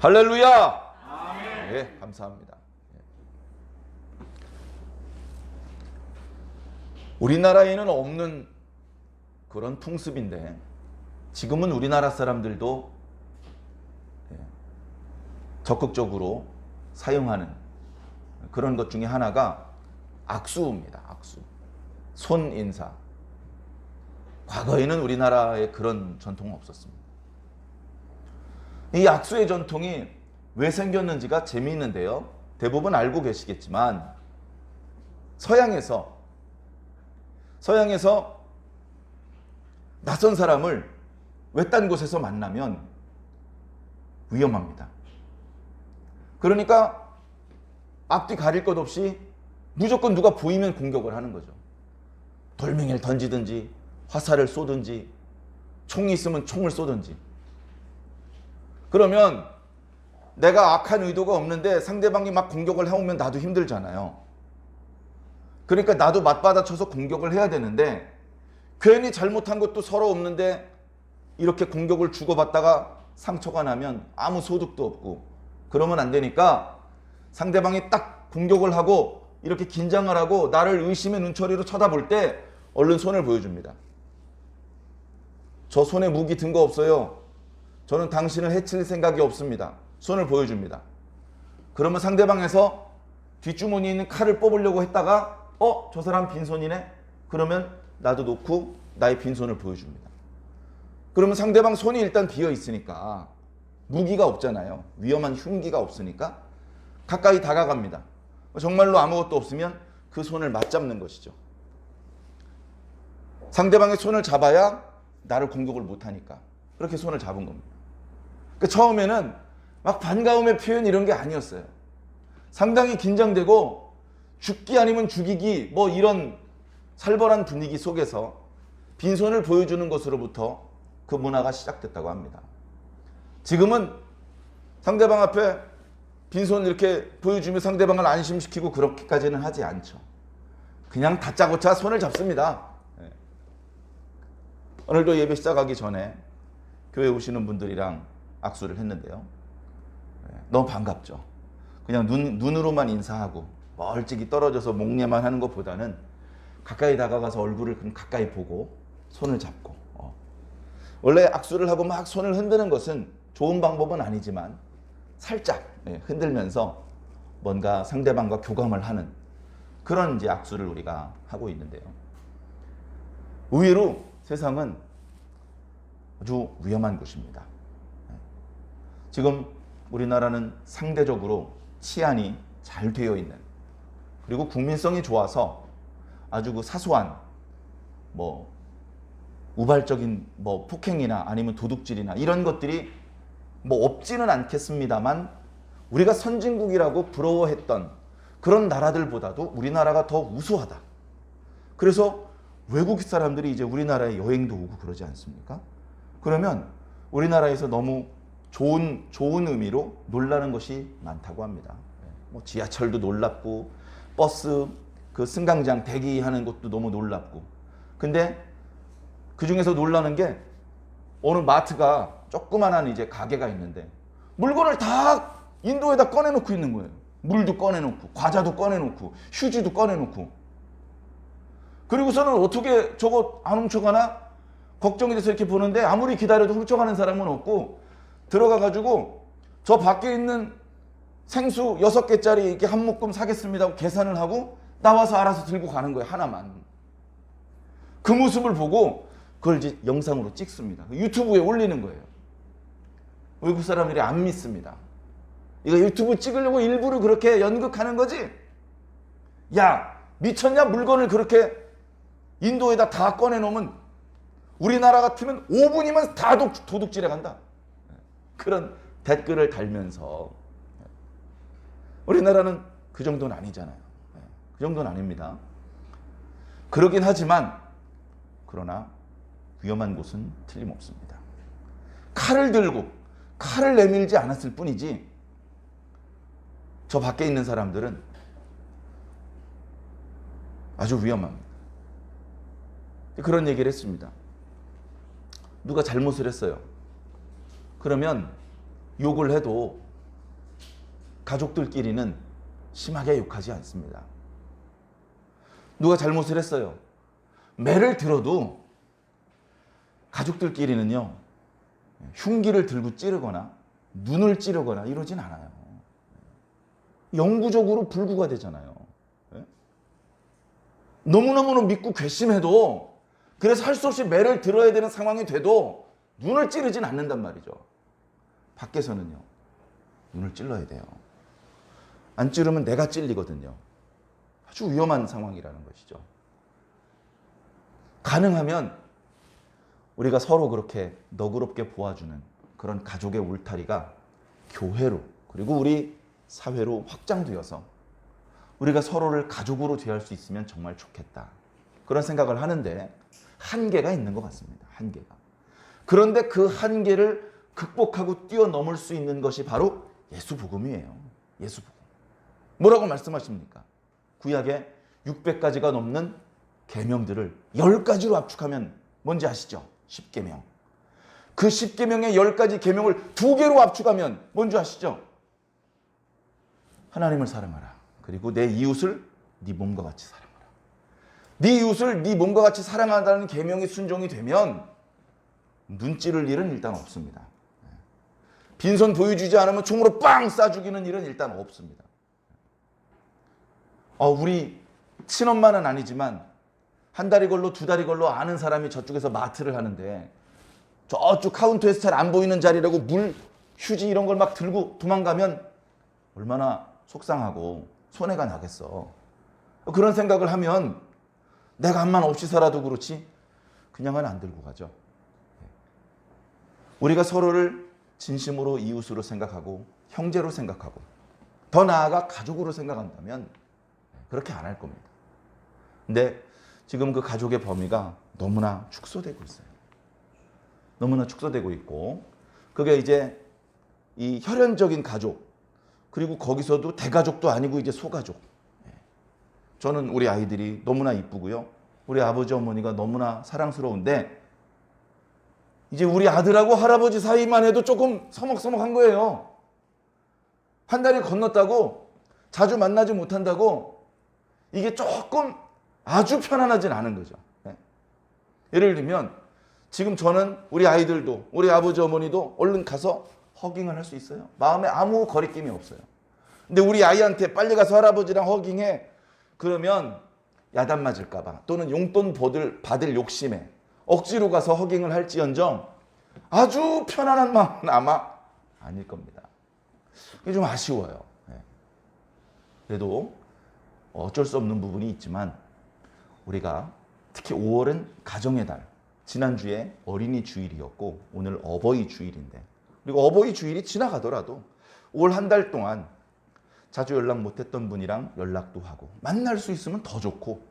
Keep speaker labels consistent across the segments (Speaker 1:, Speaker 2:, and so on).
Speaker 1: 할렐루야! 아멘. 네, 감사합니다. 우리나라에는 없는 그런 풍습인데 지금은 우리나라 사람들도 적극적으로 사용하는 그런 것 중에 하나가 악수입니다. 악수. 손인사. 과거에는 우리나라에 그런 전통은 없었습니다. 이 악수의 전통이 왜 생겼는지가 재미있는데요. 대부분 알고 계시겠지만 서양에서 낯선 사람을 외딴 곳에서 만나면 위험합니다. 그러니까 앞뒤 가릴 것 없이 무조건 누가 보이면 공격을 하는 거죠. 돌멩이를 던지든지 화살을 쏘든지 총이 있으면 총을 쏘든지. 그러면 내가 악한 의도가 없는데 상대방이 막 공격을 해오면 나도 힘들잖아요. 그러니까 나도 맞받아쳐서 공격을 해야 되는데 괜히 잘못한 것도 서로 없는데 이렇게 공격을 주고받다가 상처가 나면 아무 소득도 없고 그러면 안 되니까 상대방이 딱 공격을 하고 이렇게 긴장을 하고 나를 의심의 눈초리로 쳐다볼 때 얼른 손을 보여줍니다. 저 손에 무기 든 거 없어요. 저는 당신을 해칠 생각이 없습니다. 손을 보여줍니다. 그러면 상대방에서 뒷주머니에 있는 칼을 뽑으려고 했다가 저 사람 빈손이네? 그러면 나도 놓고 나의 빈손을 보여줍니다. 그러면 상대방 손이 일단 비어 있으니까 무기가 없잖아요. 위험한 흉기가 없으니까 가까이 다가갑니다. 정말로 아무것도 없으면 그 손을 맞잡는 것이죠. 상대방의 손을 잡아야 나를 공격을 못하니까 그렇게 손을 잡은 겁니다. 그러니까 처음에는 막 반가움의 표현 이런 게 아니었어요. 상당히 긴장되고 죽기 아니면 죽이기 뭐 이런 살벌한 분위기 속에서 빈손을 보여주는 것으로부터 그 문화가 시작됐다고 합니다. 지금은 상대방 앞에 빈손 이렇게 보여주며 상대방을 안심시키고 그렇게까지는 하지 않죠. 그냥 다짜고짜 손을 잡습니다. 오늘도 예배 시작하기 전에 교회 오시는 분들이랑 악수를 했는데요. 너무 반갑죠. 그냥 눈으로만 인사하고 멀찍이 떨어져서 목례만 하는 것보다는 가까이 다가가서 얼굴을 가까이 보고 손을 잡고 원래 악수를 하고 막 손을 흔드는 것은 좋은 방법은 아니지만 살짝 흔들면서 뭔가 상대방과 교감을 하는 그런 이제 악수를 우리가 하고 있는데요. 의외로 세상은 아주 위험한 곳입니다. 지금 우리나라는 상대적으로 치안이 잘 되어 있는 그리고 국민성이 좋아서 아주 그 사소한 뭐 우발적인 뭐 폭행이나 아니면 도둑질이나 이런 것들이 뭐 없지는 않겠습니다만 우리가 선진국이라고 부러워했던 그런 나라들보다도 우리나라가 더 우수하다. 그래서 외국 사람들이 이제 우리나라에 여행도 오고 그러지 않습니까? 그러면 우리나라에서 너무 좋은 의미로 놀라는 것이 많다고 합니다. 뭐 지하철도 놀랍고 버스 그 승강장 대기하는 것도 너무 놀랍고. 근데 그 중에서 놀라는 게 어느 마트가 조그만한 이제 가게가 있는데 물건을 다 인도에다 꺼내놓고 있는 거예요. 물도 꺼내놓고 과자도 꺼내놓고 휴지도 꺼내놓고. 그리고서는 어떻게 저거 안 훔쳐가나 걱정이 돼서 이렇게 보는데 아무리 기다려도 훔쳐가는 사람은 없고 들어가가지고 저 밖에 있는 생수 6개짜리 이렇게 한 묶음 사겠습니다 하고 계산을 하고 나와서 알아서 들고 가는 거예요. 하나만. 그 모습을 보고 그걸 이제 영상으로 찍습니다. 유튜브에 올리는 거예요. 외국 사람들이 안 믿습니다. 이거 유튜브 찍으려고 일부러 그렇게 연극하는 거지? 야, 미쳤냐? 물건을 그렇게 인도에다 다 꺼내놓으면 우리나라 같으면 5분이면 다 도둑질해 간다. 그런 댓글을 달면서 우리나라는 그 정도는 아니잖아요. 그 정도는 아닙니다. 그러긴 하지만 그러나 위험한 곳은 틀림없습니다. 칼을 들고 칼을 내밀지 않았을 뿐이지 저 밖에 있는 사람들은 아주 위험합니다. 그런 얘기를 했습니다. 누가 잘못을 했어요. 그러면 욕을 해도 가족들끼리는 심하게 욕하지 않습니다. 누가 잘못을 했어요. 매를 들어도 가족들끼리는요, 흉기를 들고 찌르거나 눈을 찌르거나 이러진 않아요. 영구적으로 불구가 되잖아요. 너무너무 믿고 괘씸해도, 그래서 할 수 없이 매를 들어야 되는 상황이 돼도 눈을 찌르진 않는단 말이죠. 밖에서는요, 눈을 찔러야 돼요. 안 찌르면 내가 찔리거든요. 아주 위험한 상황이라는 것이죠. 가능하면 우리가 서로 그렇게 너그럽게 보아주는 그런 가족의 울타리가 교회로, 그리고 우리 사회로 확장되어서 우리가 서로를 가족으로 대할 수 있으면 정말 좋겠다, 그런 생각을 하는데 한계가 있는 것 같습니다. 한계가. 그런데 그 한계를 극복하고 뛰어넘을 수 있는 것이 바로 예수복음이에요. 예수복음. 뭐라고 말씀하십니까? 구약에 600가지가 넘는 계명들을 10가지로 압축하면 뭔지 아시죠? 10계명. 그 10계명의 10가지 계명을 2개로 압축하면 뭔지 아시죠? 하나님을 사랑하라. 그리고 내 이웃을 네 몸과 같이 사랑하라. 네 이웃을 네 몸과 같이 사랑한다는 계명이 순종이 되면 눈 찌를 일은 일단 없습니다. 빈손 보여주지 않으면 총으로 빵 쏴 죽이는 일은 일단 없습니다. 우리 친엄마는 아니지만 한 다리 걸로 두 다리 걸로 아는 사람이 저쪽에서 마트를 하는데 저쪽 카운터에서 잘 안 보이는 자리라고 물, 휴지 이런 걸 막 들고 도망가면 얼마나 속상하고 손해가 나겠어. 그런 생각을 하면 내가 암만 없이 살아도 그렇지 그냥은 안 들고 가죠. 우리가 서로를 진심으로 이웃으로 생각하고 형제로 생각하고 더 나아가 가족으로 생각한다면 그렇게 안 할 겁니다. 근데 지금 그 가족의 범위가 너무나 축소되고 있어요. 너무나 축소되고 있고, 그게 이제 이 혈연적인 가족, 그리고 거기서도 대가족도 아니고 이제 소가족. 저는 우리 아이들이 너무나 이쁘고요, 우리 아버지 어머니가 너무나 사랑스러운데 이제 우리 아들하고 할아버지 사이만 해도 조금 서먹서먹한 거예요. 한 달이 건넜다고 자주 만나지 못한다고 이게 조금 아주 편안하진 않은 거죠. 예를 들면 지금 저는 우리 아이들도 우리 아버지 어머니도 얼른 가서 허깅을 할 수 있어요. 마음에 아무 거리낌이 없어요. 근데 우리 아이한테 빨리 가서 할아버지랑 허깅해 그러면 야단 맞을까 봐, 또는 용돈 받을 욕심에 억지로 가서 허깅을 할지언정 아주 편안한 마음은 아마 아닐 겁니다. 이게 좀 아쉬워요. 그래도 어쩔 수 없는 부분이 있지만 우리가 특히 5월은 가정의 달, 지난주에 어린이 주일이었고 오늘 어버이 주일인데, 그리고 어버이 주일이 지나가더라도 5월 한 달 동안 자주 연락 못했던 분이랑 연락도 하고 만날 수 있으면 더 좋고,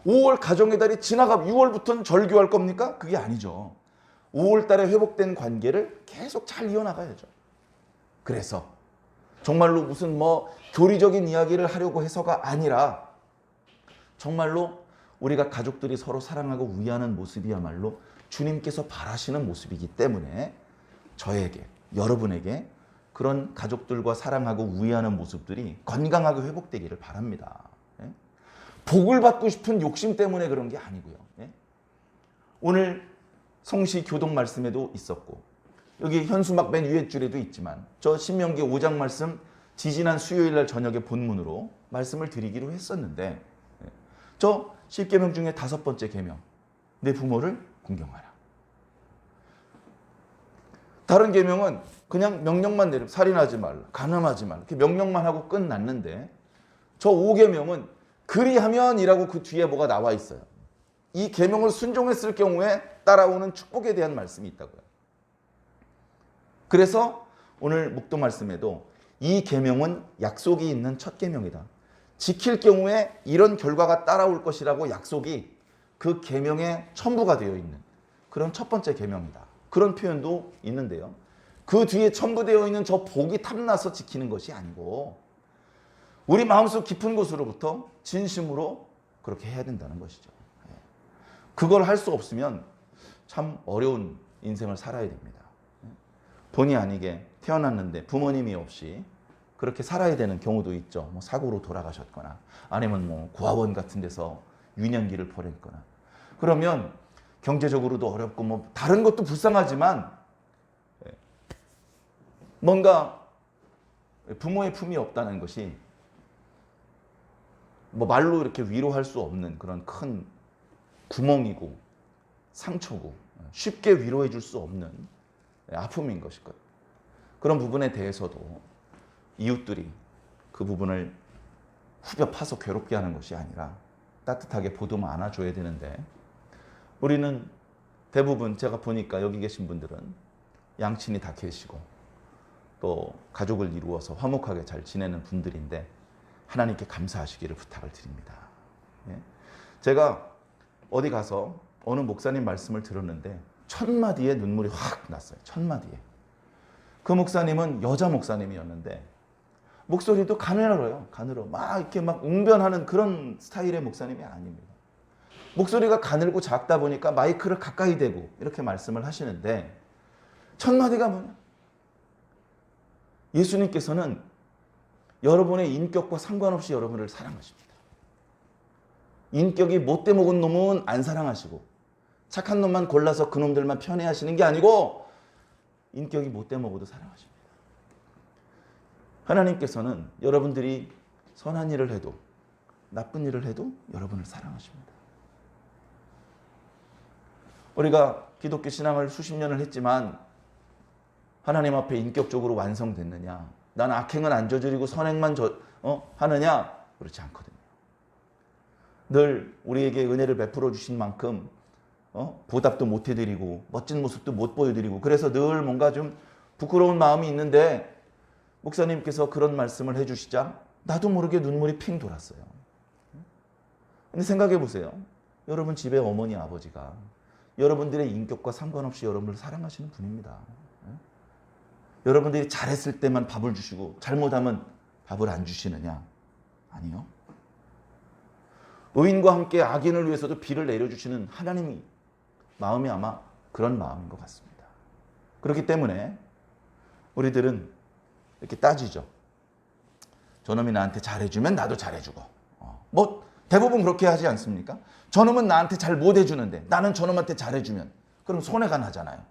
Speaker 1: 5월 가정의 달이 지나가 6월부터는 절교할 겁니까? 그게 아니죠. 5월 달에 회복된 관계를 계속 잘 이어나가야죠. 그래서 정말로 무슨 교리적인 이야기를 하려고 해서가 아니라 정말로 우리가 가족들이 서로 사랑하고 위하는 모습이야말로 주님께서 바라시는 모습이기 때문에 저에게, 여러분에게 그런 가족들과 사랑하고 위하는 모습들이 건강하게 회복되기를 바랍니다. 복을 받고 싶은 욕심 때문에 그런 게 아니고요. 오늘 성시 교독 말씀에도 있었고 여기 현수막 맨 위에 줄에도 있지만 저 신명기 5장 말씀 지지난 수요일 날 저녁에 본문으로 말씀을 드리기로 했었는데, 저 10계명 중에 5번째 계명, 내 부모를 공경하라. 다른 계명은 그냥 명령만 내리면 살인하지 말라, 간음하지 말라, 이렇게 명령만 하고 끝났는데 저 5계명은 그리하면이라고 그 뒤에 뭐가 나와 있어요. 이 계명을 순종했을 경우에 따라오는 축복에 대한 말씀이 있다고요. 그래서 오늘 묵도 말씀에도 이 계명은 약속이 있는 첫 계명이다. 지킬 경우에 이런 결과가 따라올 것이라고 약속이 그 계명에 첨부가 되어 있는 그런 첫 번째 계명이다. 그런 표현도 있는데요. 그 뒤에 첨부되어 있는 저 복이 탐나서 지키는 것이 아니고 우리 마음속 깊은 곳으로부터 진심으로 그렇게 해야 된다는 것이죠. 그걸 할 수 없으면 참 어려운 인생을 살아야 됩니다. 본의 아니게 태어났는데 부모님이 없이 그렇게 살아야 되는 경우도 있죠. 뭐 사고로 돌아가셨거나 아니면 뭐 고아원 같은 데서 유년기를 보냈거나 그러면 경제적으로도 어렵고 뭐 다른 것도 불쌍하지만 뭔가 부모의 품이 없다는 것이 뭐 말로 이렇게 위로할 수 없는 그런 큰 구멍이고 상처고 쉽게 위로해 줄 수 없는 아픔인 것일 것. 그런 부분에 대해서도 이웃들이 그 부분을 후벼 파서 괴롭게 하는 것이 아니라 따뜻하게 보듬어 안아줘야 되는데 우리는 대부분 제가 보니까 여기 계신 분들은 양친이 다 계시고 또 가족을 이루어서 화목하게 잘 지내는 분들인데 하나님께 감사하시기를 부탁을 드립니다. 제가 어디 가서 어느 목사님 말씀을 들었는데 첫 마디에 눈물이 확 났어요. 첫 마디에. 그 목사님은 여자 목사님이었는데 목소리도 가늘어요. 가늘어. 막 이렇게 막 웅변하는 그런 스타일의 목사님이 아닙니다. 목소리가 가늘고 작다 보니까 마이크를 가까이 대고 이렇게 말씀을 하시는데 첫 마디가 뭐냐? 예수님께서는 여러분의 인격과 상관없이 여러분을 사랑하십니다. 인격이 못돼 먹은 놈은 안 사랑하시고 착한 놈만 골라서 그 놈들만 편애하시는 게 아니고 인격이 못돼 먹어도 사랑하십니다. 하나님께서는 여러분들이 선한 일을 해도 나쁜 일을 해도 여러분을 사랑하십니다. 우리가 기독교 신앙을 수십 년을 했지만 하나님 앞에 인격적으로 완성됐느냐? 난 악행은 안 저지르고 선행만 하느냐? 그렇지 않거든요. 늘 우리에게 은혜를 베풀어 주신 만큼 보답도 못 해드리고 멋진 모습도 못 보여드리고 그래서 늘 뭔가 좀 부끄러운 마음이 있는데 목사님께서 그런 말씀을 해주시자 나도 모르게 눈물이 핑 돌았어요. 근데 생각해 보세요. 여러분 집에 어머니 아버지가 여러분들의 인격과 상관없이 여러분을 사랑하시는 분입니다. 여러분들이 잘했을 때만 밥을 주시고 잘못하면 밥을 안 주시느냐? 아니요. 의인과 함께 악인을 위해서도 비를 내려주시는 하나님이 마음이 아마 그런 마음인 것 같습니다. 그렇기 때문에 우리들은 이렇게 따지죠. 저놈이 나한테 잘해주면 나도 잘해주고 뭐 대부분 그렇게 하지 않습니까? 저놈은 나한테 잘 못해주는데 나는 저놈한테 잘해주면 그럼 손해가 나잖아요.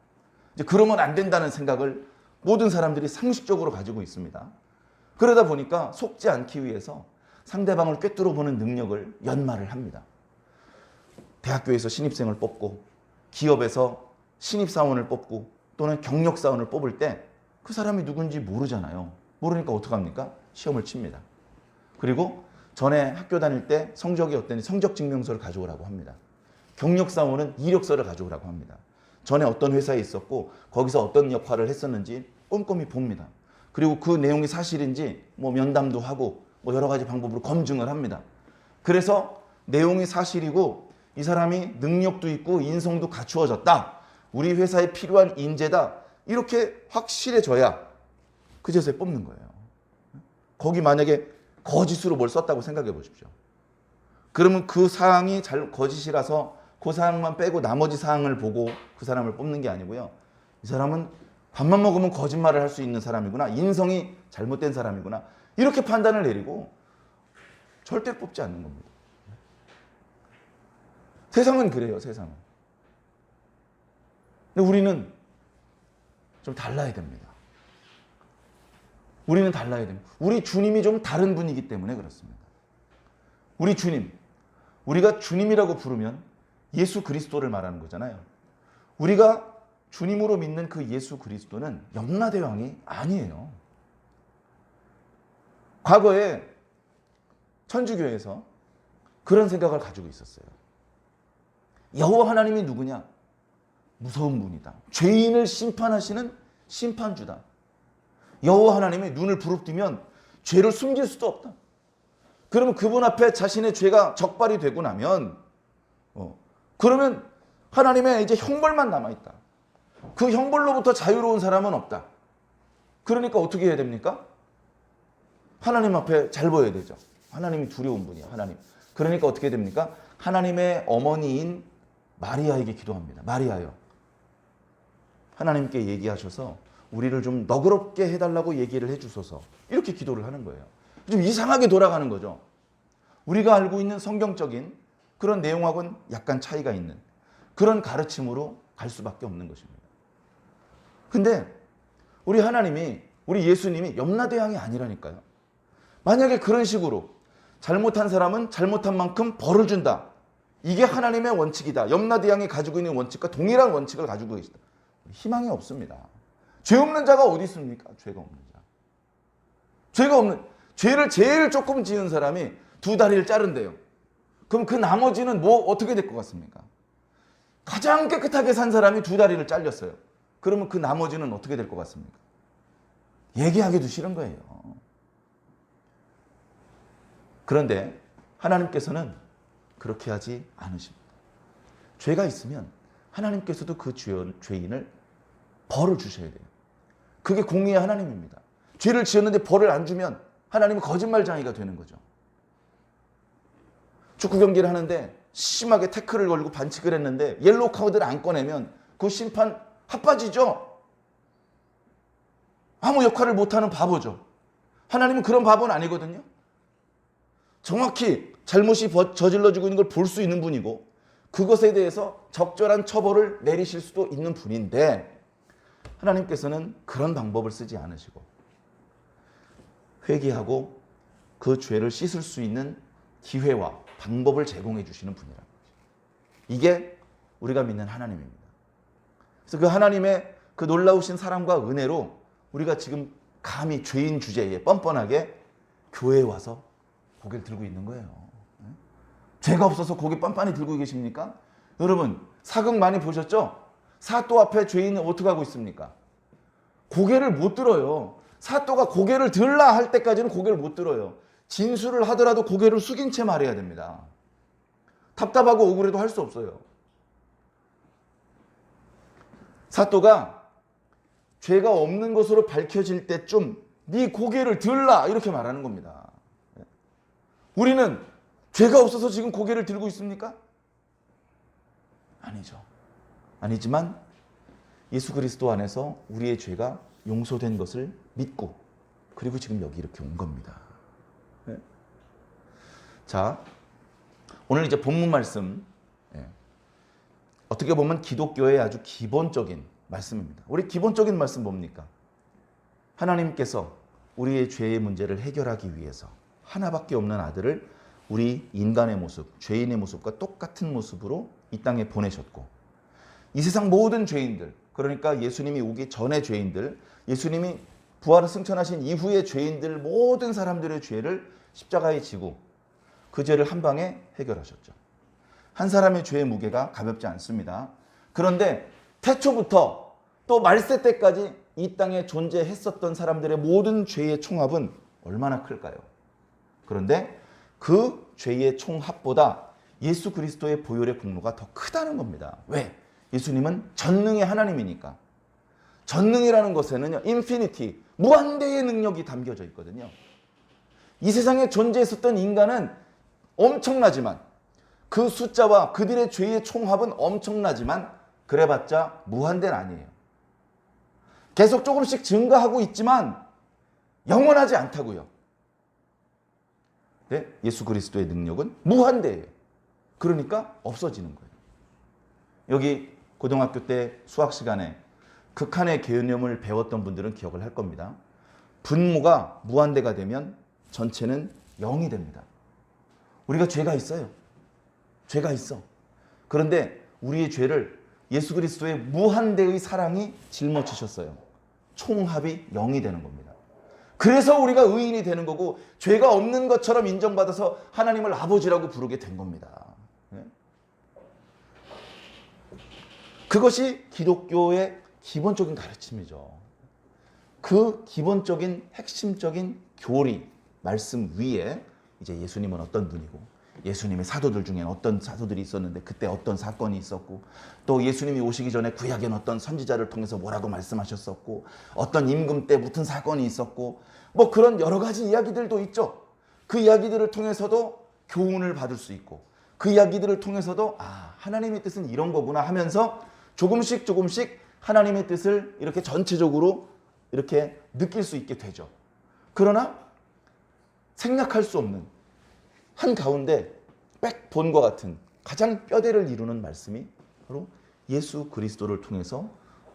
Speaker 1: 이제 그러면 안 된다는 생각을 모든 사람들이 상식적으로 가지고 있습니다. 그러다 보니까 속지 않기 위해서 상대방을 꿰뚫어 보는 능력을 연마를 합니다. 대학교에서 신입생을 뽑고 기업에서 신입사원을 뽑고 또는 경력사원을 뽑을 때 그 사람이 누군지 모르잖아요. 모르니까 어떡합니까? 시험을 칩니다. 그리고 전에 학교 다닐 때 성적이 어땠는지 성적 증명서를 가져오라고 합니다. 경력사원은 이력서를 가져오라고 합니다. 전에 어떤 회사에 있었고 거기서 어떤 역할을 했었는지 꼼꼼히 봅니다. 그리고 그 내용이 사실인지 뭐 면담도 하고 뭐 여러 가지 방법으로 검증을 합니다. 그래서 내용이 사실이고 이 사람이 능력도 있고 인성도 갖추어졌다. 우리 회사에 필요한 인재다. 이렇게 확실해져야 그제서야 뽑는 거예요. 거기 만약에 거짓으로 뭘 썼다고 생각해 보십시오. 그러면 그 사항이 거짓이라서 그 사항만 빼고 나머지 사항을 보고 그 사람을 뽑는 게 아니고요. 이 사람은 밥만 먹으면 거짓말을 할 수 있는 사람이구나. 인성이 잘못된 사람이구나. 이렇게 판단을 내리고 절대 뽑지 않는 겁니다. 세상은 그래요. 세상은. 근데 우리는 좀 달라야 됩니다. 우리는 달라야 됩니다. 우리 주님이 좀 다른 분이기 때문에 그렇습니다. 우리 주님, 우리가 주님이라고 부르면 예수 그리스도를 말하는 거잖아요. 우리가 주님으로 믿는 그 예수 그리스도는 염라대왕이 아니에요. 과거에 천주교에서 그런 생각을 가지고 있었어요. 여호와 하나님이 누구냐? 무서운 분이다. 죄인을 심판하시는 심판주다. 여호와 하나님이 눈을 부릅뜨면 죄를 숨길 수도 없다. 그러면 그분 앞에 자신의 죄가 적발이 되고 나면 그러면 하나님의 이제 형벌만 남아있다. 그 형벌로부터 자유로운 사람은 없다. 그러니까 어떻게 해야 됩니까? 하나님 앞에 잘 보여야 되죠. 하나님이 두려운 분이야. 하나님. 그러니까 어떻게 됩니까? 하나님의 어머니인 마리아에게 기도합니다. 마리아요. 하나님께 얘기하셔서 우리를 좀 너그럽게 해달라고 얘기를 해주소서. 이렇게 기도를 하는 거예요. 좀 이상하게 돌아가는 거죠. 우리가 알고 있는 성경적인 그런 내용하고는 약간 차이가 있는 그런 가르침으로 갈 수밖에 없는 것입니다. 근데 우리 하나님이, 우리 예수님이 염라대왕이 아니라니까요. 만약에 그런 식으로 잘못한 사람은 잘못한 만큼 벌을 준다. 이게 하나님의 원칙이다. 염라대왕이 가지고 있는 원칙과 동일한 원칙을 가지고 계시다. 희망이 없습니다. 죄 없는 자가 어디 있습니까? 죄가 없는 자. 죄가 없는, 죄를 제일 조금 지은 사람이 두 다리를 자른대요. 그럼 그 나머지는 뭐 어떻게 될 것 같습니까? 가장 깨끗하게 산 사람이 두 다리를 잘렸어요. 그러면 그 나머지는 어떻게 될 것 같습니까? 얘기하기도 싫은 거예요. 그런데 하나님께서는 그렇게 하지 않으십니다. 죄가 있으면 하나님께서도 그 죄인을 벌을 주셔야 돼요. 그게 공의의 하나님입니다. 죄를 지었는데 벌을 안 주면 하나님은 거짓말장이가 되는 거죠. 축구 경기를 하는데 심하게 태클을 걸고 반칙을 했는데 옐로우 카드를 안 꺼내면 그 심판 핫바지죠. 아무 역할을 못하는 바보죠. 하나님은 그런 바보는 아니거든요. 정확히 잘못이 저질러지고 있는 걸 볼 수 있는 분이고 그것에 대해서 적절한 처벌을 내리실 수도 있는 분인데 하나님께서는 그런 방법을 쓰지 않으시고 회개하고 그 죄를 씻을 수 있는 기회와 방법을 제공해 주시는 분이라는 거죠. 이게 우리가 믿는 하나님입니다. 그래서 그 하나님의 그 놀라우신 사랑과 은혜로 우리가 지금 감히 죄인 주제에 뻔뻔하게 교회에 와서 고개를 들고 있는 거예요. 죄가 없어서 고개 빤빤히 들고 계십니까? 여러분 사극 많이 보셨죠? 사또 앞에 죄인은 어떻게 하고 있습니까? 고개를 못 들어요. 사또가 고개를 들라 할 때까지는 고개를 못 들어요. 진술을 하더라도 고개를 숙인 채 말해야 됩니다. 답답하고 억울해도 할 수 없어요. 사또가 죄가 없는 것으로 밝혀질 때쯤 네 고개를 들라 이렇게 말하는 겁니다. 우리는 죄가 없어서 지금 고개를 들고 있습니까? 아니죠. 아니지만 예수 그리스도 안에서 우리의 죄가 용서된 것을 믿고 그리고 지금 여기 이렇게 온 겁니다. 네. 자, 오늘 이제 본문 말씀 어떻게 보면 기독교의 아주 기본적인 말씀입니다. 우리 기본적인 말씀 뭡니까? 하나님께서 우리의 죄의 문제를 해결하기 위해서 하나밖에 없는 아들을 우리 인간의 모습, 죄인의 모습과 똑같은 모습으로 이 땅에 보내셨고 이 세상 모든 죄인들, 그러니까 예수님이 오기 전의 죄인들, 예수님이 부활을 승천하신 이후의 죄인들 모든 사람들의 죄를 십자가에 지고 그 죄를 한 방에 해결하셨죠. 한 사람의 죄의 무게가 가볍지 않습니다. 그런데 태초부터 또 말세 때까지 이 땅에 존재했었던 사람들의 모든 죄의 총합은 얼마나 클까요? 그런데 그 죄의 총합보다 예수 그리스도의 보혈의 공로가 더 크다는 겁니다. 왜? 예수님은 전능의 하나님이니까. 전능이라는 것에는요, 인피니티, 무한대의 능력이 담겨져 있거든요. 이 세상에 존재했었던 인간은 엄청나지만 그 숫자와 그들의 죄의 총합은 엄청나지만 그래봤자 무한대는 아니에요. 계속 조금씩 증가하고 있지만 영원하지 않다고요. 네? 예수 그리스도의 능력은 무한대예요. 그러니까 없어지는 거예요. 여기 고등학교 때 수학 시간에 극한의 개념을 배웠던 분들은 기억을 할 겁니다. 분모가 무한대가 되면 전체는 0이 됩니다. 우리가 죄가 있어요. 죄가 있어. 그런데 우리의 죄를 예수 그리스도의 무한대의 사랑이 짊어지셨어요. 총합이 0이 되는 겁니다. 그래서 우리가 의인이 되는 거고 죄가 없는 것처럼 인정받아서 하나님을 아버지라고 부르게 된 겁니다. 그것이 기독교의 기본적인 가르침이죠. 그 기본적인 핵심적인 교리, 말씀 위에 이제 예수님은 어떤 분이고 예수님의 사도들 중에 어떤 사도들이 있었는데 그때 어떤 사건이 있었고 또 예수님이 오시기 전에 구약엔 어떤 선지자를 통해서 뭐라고 말씀하셨었고 어떤 임금 때 무슨 사건이 있었고 뭐 그런 여러 가지 이야기들도 있죠. 그 이야기들을 통해서도 교훈을 받을 수 있고 그 이야기들을 통해서도 아, 하나님의 뜻은 이런 거구나 하면서 조금씩 하나님의 뜻을 이렇게 전체적으로 이렇게 느낄 수 있게 되죠. 그러나 생략할 수 없는 한가운데 빽 본과 같은 가장 뼈대를 이루는 말씀이 바로 예수 그리스도를 통해서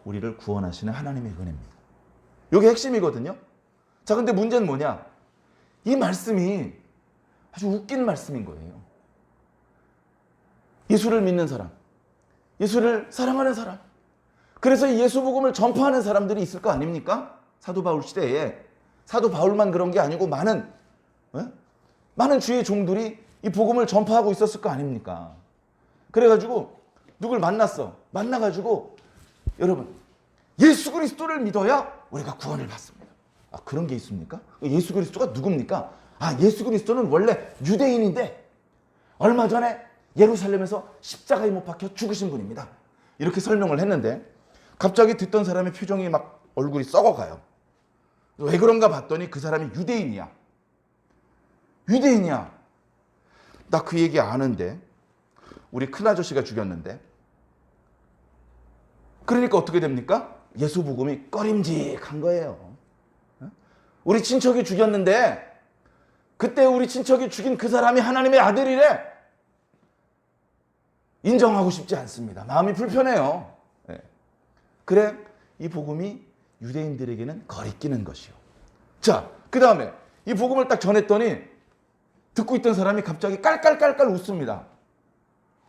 Speaker 1: 우리를 구원하시는 하나님의 은혜입니다. 이게 핵심이거든요. 자, 근데 문제는 뭐냐? 이 말씀이 아주 웃긴 말씀인 거예요. 예수를 믿는 사람, 예수를 사랑하는 사람, 그래서 예수 복음을 전파하는 사람들이 있을 거 아닙니까? 사도 바울 시대에. 사도 바울만 그런 게 아니고 많은 주의 종들이 이 복음을 전파하고 있었을 거 아닙니까? 그래가지고 누굴 만났어. 만나가지고 여러분, 예수 그리스도를 믿어야 우리가 구원을 받습니다. 아, 그런 게 있습니까? 예수 그리스도가 누굽니까? 아, 예수 그리스도는 원래 유대인인데 얼마 전에 예루살렘에서 십자가에 못 박혀 죽으신 분입니다. 이렇게 설명을 했는데 갑자기 듣던 사람의 표정이 막 얼굴이 썩어가요. 왜 그런가 봤더니 그 사람이 유대인이야. 유대인이야. 나 그 얘기 아는데 우리 큰아저씨가 죽였는데. 그러니까 어떻게 됩니까? 예수 복음이 꺼림직한 거예요. 우리 친척이 죽였는데 그때 우리 친척이 죽인 그 사람이 하나님의 아들이래. 인정하고 싶지 않습니다. 마음이 불편해요. 그래, 이 복음이 유대인들에게는 거리끼는 것이요. 자, 그 다음에 이 복음을 딱 전했더니 듣고 있던 사람이 갑자기 깔깔깔깔 웃습니다.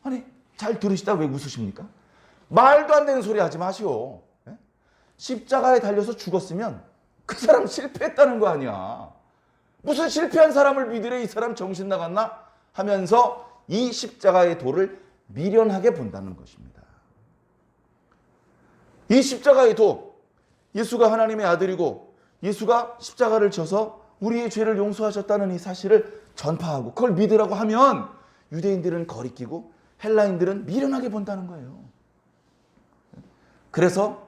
Speaker 1: 아니, 잘 들으시다 왜 웃으십니까? 말도 안 되는 소리 하지 마시오. 십자가에 달려서 죽었으면 그 사람 실패했다는 거 아니야. 무슨 실패한 사람을 믿으래, 이 사람 정신 나갔나? 하면서 이 십자가의 도를 미련하게 본다는 것입니다. 이 십자가의 도, 예수가 하나님의 아들이고 예수가 십자가를 져서 우리의 죄를 용서하셨다는 이 사실을 전파하고 그걸 믿으라고 하면 유대인들은 거리끼고 헬라인들은 미련하게 본다는 거예요. 그래서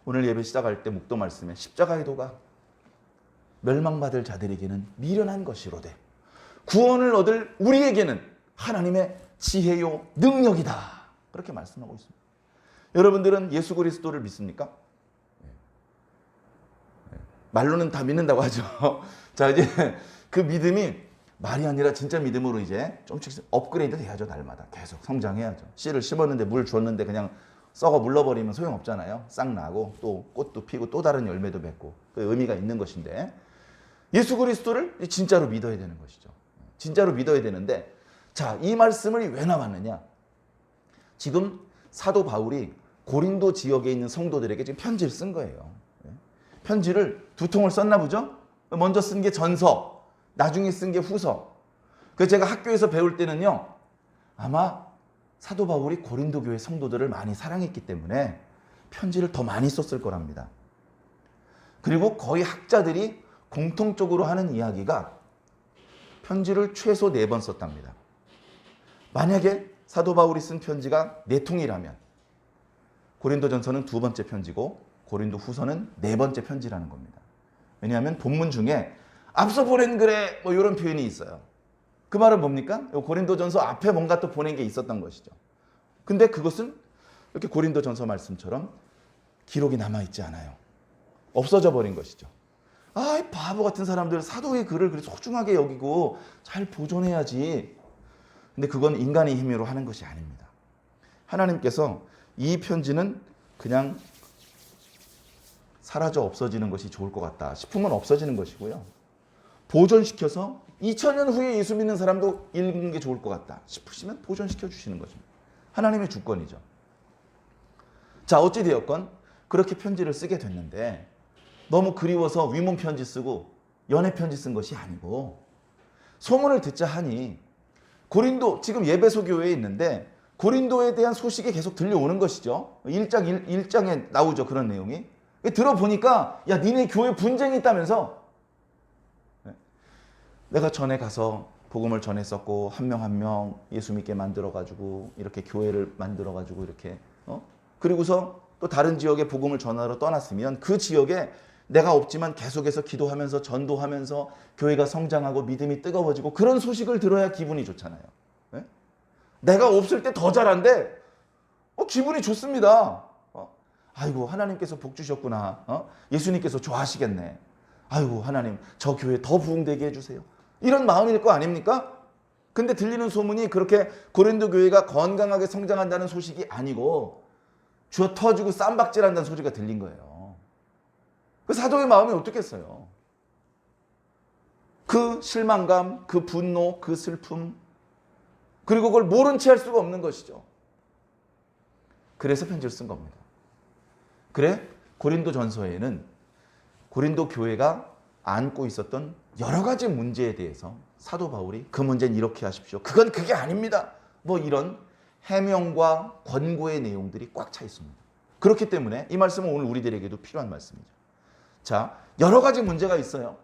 Speaker 1: 오늘 예배 시작할 때 묵도 말씀에 십자가의 도가 멸망받을 자들에게는 미련한 것이로되 구원을 얻을 우리에게는 하나님의 지혜요 능력이다. 그렇게 말씀하고 있습니다. 여러분들은 예수 그리스도를 믿습니까? 말로는 다 믿는다고 하죠. 자, 이제 그 믿음이 말이 아니라 진짜 믿음으로 이제 좀씩 업그레이드 돼야죠. 날마다 계속 성장해야죠. 씨를 심었는데 물 줬는데 그냥 썩어 물러버리면 소용없잖아요. 싹 나고 또 꽃도 피고 또 다른 열매도 맺고 그 의미가 있는 것인데 예수 그리스도를 진짜로 믿어야 되는 것이죠. 진짜로 믿어야 되는데, 자, 이 말씀을 왜 나왔느냐? 지금 사도 바울이 고린도 지역에 있는 성도들에게 지금 편지를 쓴 거예요. 편지를 두 통을 썼나 보죠? 먼저 쓴 게 전서, 나중에 쓴 게 후서. 그래서 제가 학교에서 배울 때는요, 아마 사도 바울이 고린도 교회 성도들을 많이 사랑했기 때문에 편지를 더 많이 썼을 거랍니다. 그리고 거의 학자들이 공통적으로 하는 이야기가 편지를 최소 4번 썼답니다. 만약에 사도 바울이 쓴 편지가 4통이라면 고린도전서는 2번째 편지고 고린도 후서는 4번째 편지라는 겁니다. 왜냐하면 본문 중에 앞서 보낸 글에 뭐 이런 표현이 있어요. 그 말은 뭡니까? 고린도전서 앞에 뭔가 또 보낸 게 있었던 것이죠. 근데 그것은 이렇게 고린도전서 말씀처럼 기록이 남아있지 않아요. 없어져 버린 것이죠. 아, 이 바보 같은 사람들 사도의 글을 그렇게 소중하게 여기고 잘 보존해야지. 근데 그건 인간의 힘으로 하는 것이 아닙니다. 하나님께서 이 편지는 그냥 사라져 없어지는 것이 좋을 것 같다 싶으면 없어지는 것이고요. 보존시켜서 2000년 후에 예수 믿는 사람도 읽는 게 좋을 것 같다 싶으시면 보존시켜 주시는 것입니다. 하나님의 주권이죠. 자, 어찌되었건 그렇게 편지를 쓰게 됐는데 너무 그리워서 위문 편지 쓰고 연애 편지 쓴 것이 아니고 소문을 듣자 하니 고린도, 지금 예배소 교회에 있는데 고린도에 대한 소식이 계속 들려오는 것이죠. 1장에 나오죠. 그런 내용이. 들어보니까 야, 니네 교회 분쟁이 있다면서. 내가 전에 가서 복음을 전했었고 한 명 한 명 예수 믿게 만들어가지고 이렇게 교회를 만들어가지고 이렇게 그리고서 또 다른 지역에 복음을 전하러 떠났으면 그 지역에 내가 없지만 계속해서 기도하면서 전도하면서 교회가 성장하고 믿음이 뜨거워지고 그런 소식을 들어야 기분이 좋잖아요. 내가 없을 때 더 잘한데 기분이 좋습니다. 아이고 하나님께서 복 주셨구나. 예수님께서 좋아하시겠네. 아이고 하나님 저 교회 더 부흥되게 해주세요. 이런 마음일 거 아닙니까? 근데 들리는 소문이 그렇게 고린도 교회가 건강하게 성장한다는 소식이 아니고 주어 터지고 쌈박질한다는 소리가 들린 거예요. 그 사도의 마음이 어떻겠어요? 그 실망감, 그 분노, 그 슬픔, 그리고 그걸 모른 채 할 수가 없는 것이죠. 그래서 편지를 쓴 겁니다. 그래 고린도 전서에는 고린도 교회가 안고 있었던 여러 가지 문제에 대해서 사도 바울이 그 문제는 이렇게 하십시오. 그건 그게 아닙니다. 뭐 이런 해명과 권고의 내용들이 꽉 차 있습니다. 그렇기 때문에 이 말씀은 오늘 우리들에게도 필요한 말씀이죠. 자, 여러 가지 문제가 있어요.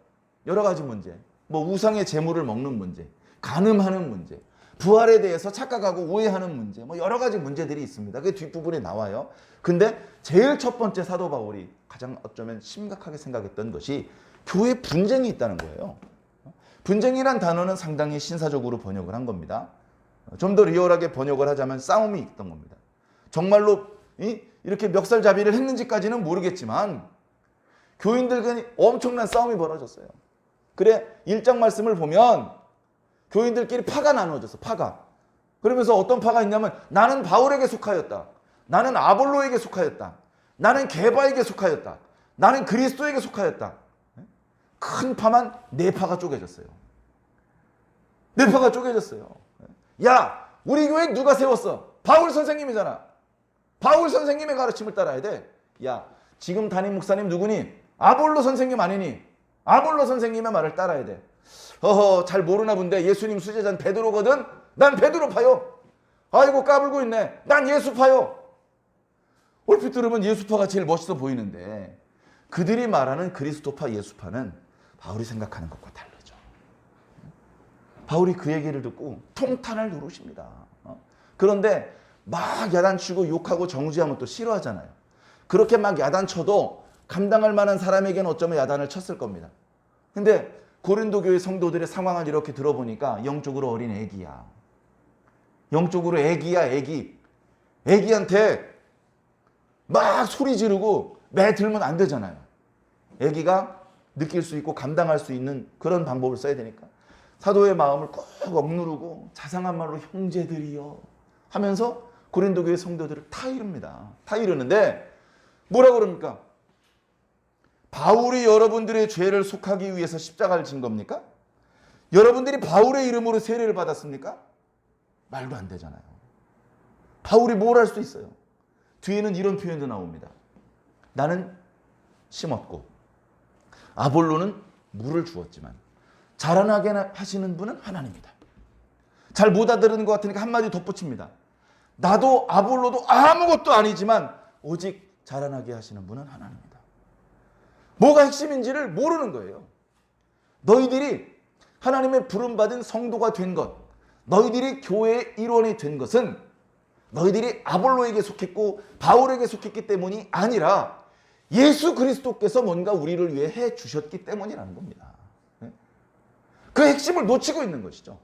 Speaker 1: 여러 가지 문제. 뭐 우상의 재물을 먹는 문제, 간음하는 문제, 부활에 대해서 착각하고 오해하는 문제, 뭐 여러 가지 문제들이 있습니다. 그게 뒷부분에 나와요. 근데 제일 첫 번째 사도 바울이 가장 어쩌면 심각하게 생각했던 것이 교회 분쟁이 있다는 거예요. 분쟁이란 단어는 상당히 신사적으로 번역을 한 겁니다. 좀 더 리얼하게 번역을 하자면 싸움이 있던 겁니다. 정말로 이렇게 멱살잡이를 했는지까지는 모르겠지만 교인들 간에 엄청난 싸움이 벌어졌어요. 그래 1장 말씀을 보면 교인들끼리 파가 나누어졌어. 파가. 그러면서 어떤 파가 있냐면 나는 바울에게 속하였다. 나는 아볼로에게 속하였다. 나는 게바에게 속하였다. 나는 그리스도에게 속하였다. 큰 파만 4파가 쪼개졌어요. 4파가 쪼개졌어요. 야, 우리 교회 누가 세웠어? 바울 선생님이잖아. 바울 선생님의 가르침을 따라야 돼. 야, 지금 담임 목사님 누구니? 아볼로 선생님 아니니? 아볼로 선생님의 말을 따라야 돼. 잘 모르나 본데 예수님 수제자는 베드로거든? 난 베드로파요. 아이고 까불고 있네. 난 예수파요. 얼핏 들으면 예수파가 제일 멋있어 보이는데 그들이 말하는 그리스도파 예수파는 바울이 생각하는 것과 다르죠. 바울이 그 얘기를 듣고 통탄을 누르십니다. 그런데 막 야단치고 욕하고 정죄하면 또 싫어하잖아요. 그렇게 막 야단쳐도 감당할 만한 사람에게는 어쩌면 야단을 쳤을 겁니다. 근데 고린도 교회 성도들의 상황을 이렇게 들어보니까 영적으로 어린 애기야. 영적으로 애기야, 애기. 애기한테 막 소리 지르고 매 들면 안 되잖아요. 애기가 느낄 수 있고 감당할 수 있는 그런 방법을 써야 되니까 사도의 마음을 꼭 억누르고 자상한 말로 형제들이여 하면서 고린도 교회 성도들을 다 이릅니다. 다 이르는데 뭐라 그럽니까? 바울이 여러분들의 죄를 속하기 위해서 십자가를 진 겁니까? 여러분들이 바울의 이름으로 세례를 받았습니까? 말도 안 되잖아요. 바울이 뭘 할 수 있어요? 뒤에는 이런 표현도 나옵니다. 나는 심었고 아볼로는 물을 주었지만 자라나게 하시는 분은 하나님이다. 잘 못 알아듣는 것 같으니까 한마디 덧붙입니다. 나도 아볼로도 아무것도 아니지만 오직 자라나게 하시는 분은 하나님이다. 뭐가 핵심인지를 모르는 거예요. 너희들이 하나님의 부름받은 성도가 된 것, 너희들이 교회의 일원이 된 것은 너희들이 아볼로에게 속했고 바울에게 속했기 때문이 아니라 예수 그리스도께서 뭔가 우리를 위해 해 주셨기 때문이라는 겁니다. 그 핵심을 놓치고 있는 것이죠.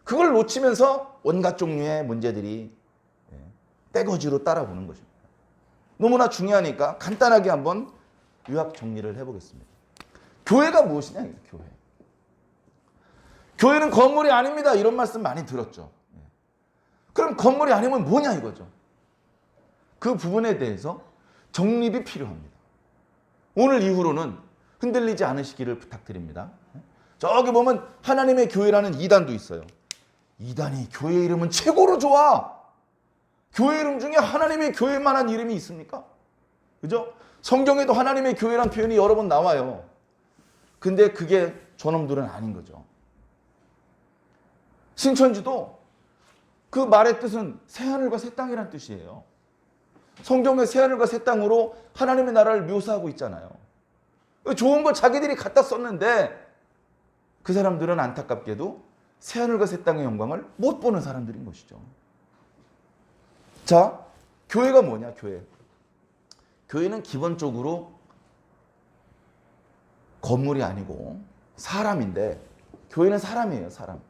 Speaker 1: 그걸 놓치면서 온갖 종류의 문제들이 떼거지로 따라오는 것입니다. 너무나 중요하니까 간단하게 한번 요약 정리를 해보겠습니다. 교회가 무엇이냐? 교회. 교회는 건물이 아닙니다. 이런 말씀 많이 들었죠. 그럼 건물이 아니면 뭐냐 이거죠. 그 부분에 대해서 정립이 필요합니다. 오늘 이후로는 흔들리지 않으시기를 부탁드립니다. 저기 보면 하나님의 교회라는 2단도 있어요. 2단이 교회 이름은 최고로 좋아. 교회 이름 중에 하나님의 교회만한 이름이 있습니까? 그죠? 성경에도 하나님의 교회란 표현이 여러 번 나와요. 근데 그게 저놈들은 아닌 거죠. 신천지도 그 말의 뜻은 새하늘과 새 땅이란 뜻이에요. 성경의 새하늘과 새 땅으로 하나님의 나라를 묘사하고 있잖아요. 좋은 거 자기들이 갖다 썼는데 그 사람들은 안타깝게도 새하늘과 새 땅의 영광을 못 보는 사람들인 것이죠. 자, 교회가 뭐냐? 교회. 교회는 기본적으로 건물이 아니고 사람인데 교회는 사람이에요. 사람.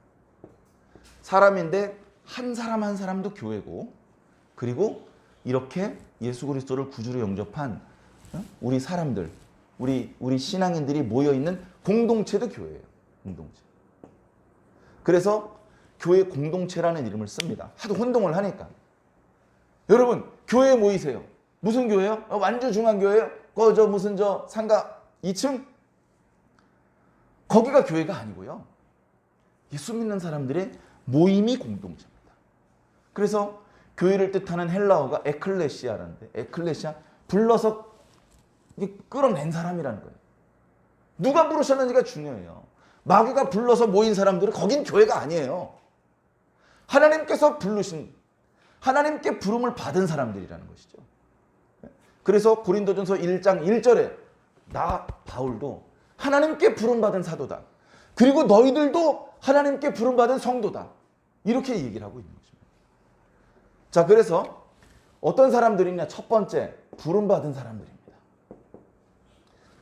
Speaker 1: 사람인데 한 사람 한 사람도 교회고 그리고 이렇게 예수 그리스도를 구주로 영접한 우리 사람들, 우리 신앙인들이 모여 있는 공동체도 교회예요. 공동체. 그래서 교회 공동체라는 이름을 씁니다. 하도 혼동을 하니까. 여러분, 교회에 모이세요. 무슨 교회요? 완주 중앙교회요? 저 무슨 상가 2층? 거기가 교회가 아니고요. 예수 믿는 사람들의 모임이 공동체입니다. 그래서 교회를 뜻하는 헬라어가 에클레시아라는데, 에클레시아, 불러서 끌어낸 사람이라는 거예요. 누가 부르셨는지가 중요해요. 마귀가 불러서 모인 사람들은 거긴 교회가 아니에요. 하나님께서 부르신, 하나님께 부름을 받은 사람들이라는 것이죠. 그래서 고린도전서 1장 1절에 나 바울도 하나님께 부름받은 사도다. 그리고 너희들도 하나님께 부름받은 성도다. 이렇게 얘기를 하고 있는 것입니다. 자, 그래서 어떤 사람들이냐? 첫 번째, 부름받은 사람들입니다.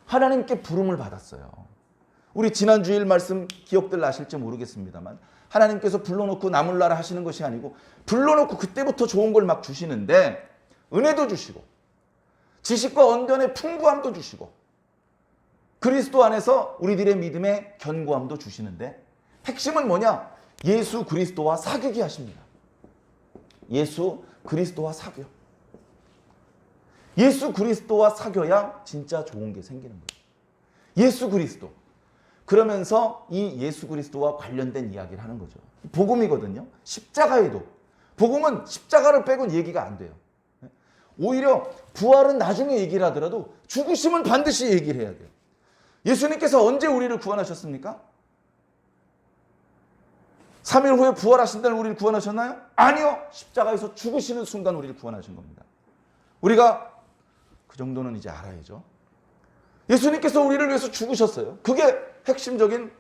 Speaker 1: 하나님께 부름을 받았어요. 우리 지난 주일 말씀 기억들 나실지 모르겠습니다만 하나님께서 불러놓고 나물나라 하시는 것이 아니고 불러놓고 그때부터 좋은 걸 막 주시는데 은혜도 주시고 지식과 언변의 풍부함도 주시고 그리스도 안에서 우리들의 믿음의 견고함도 주시는데 핵심은 뭐냐? 예수 그리스도와 사귀게 하십니다. 예수 그리스도와 사귀어. 예수 그리스도와 사귀어야 진짜 좋은 게 생기는 거예요. 예수 그리스도. 그러면서 이 예수 그리스도와 관련된 이야기를 하는 거죠. 복음이거든요. 십자가에도. 복음은 십자가를 빼고는 얘기가 안 돼요. 오히려 부활은 나중에 얘기를 하더라도 죽으심은 반드시 얘기를 해야 돼요. 예수님께서 언제 우리를 구원하셨습니까? 3일 후에 부활하신 날 우리를 구원하셨나요? 아니요. 십자가에서 죽으시는 순간 우리를 구원하신 겁니다. 우리가 그 정도는 이제 알아야죠. 예수님께서 우리를 위해서 죽으셨어요. 그게 핵심적인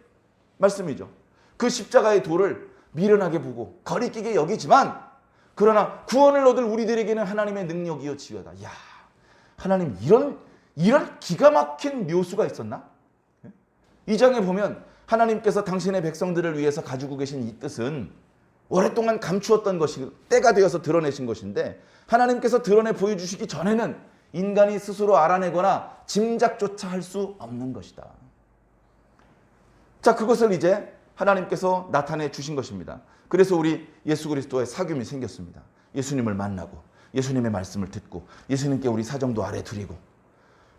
Speaker 1: 말씀이죠. 그 십자가의 도를 미련하게 보고 거리끼게 여기지만 그러나 구원을 얻을 우리들에게는 하나님의 능력이요 지혜다. 이야, 하나님 이런 기가 막힌 묘수가 있었나? 이 장에 보면 하나님께서 당신의 백성들을 위해서 가지고 계신 이 뜻은 오랫동안 감추었던 것이 때가 되어서 드러내신 것인데 하나님께서 드러내 보여주시기 전에는 인간이 스스로 알아내거나 짐작조차 할 수 없는 것이다. 자, 그것을 이제 하나님께서 나타내 주신 것입니다. 그래서 우리 예수 그리스도의 사귐이 생겼습니다. 예수님을 만나고 예수님의 말씀을 듣고 예수님께 우리 사정도 아래 드리고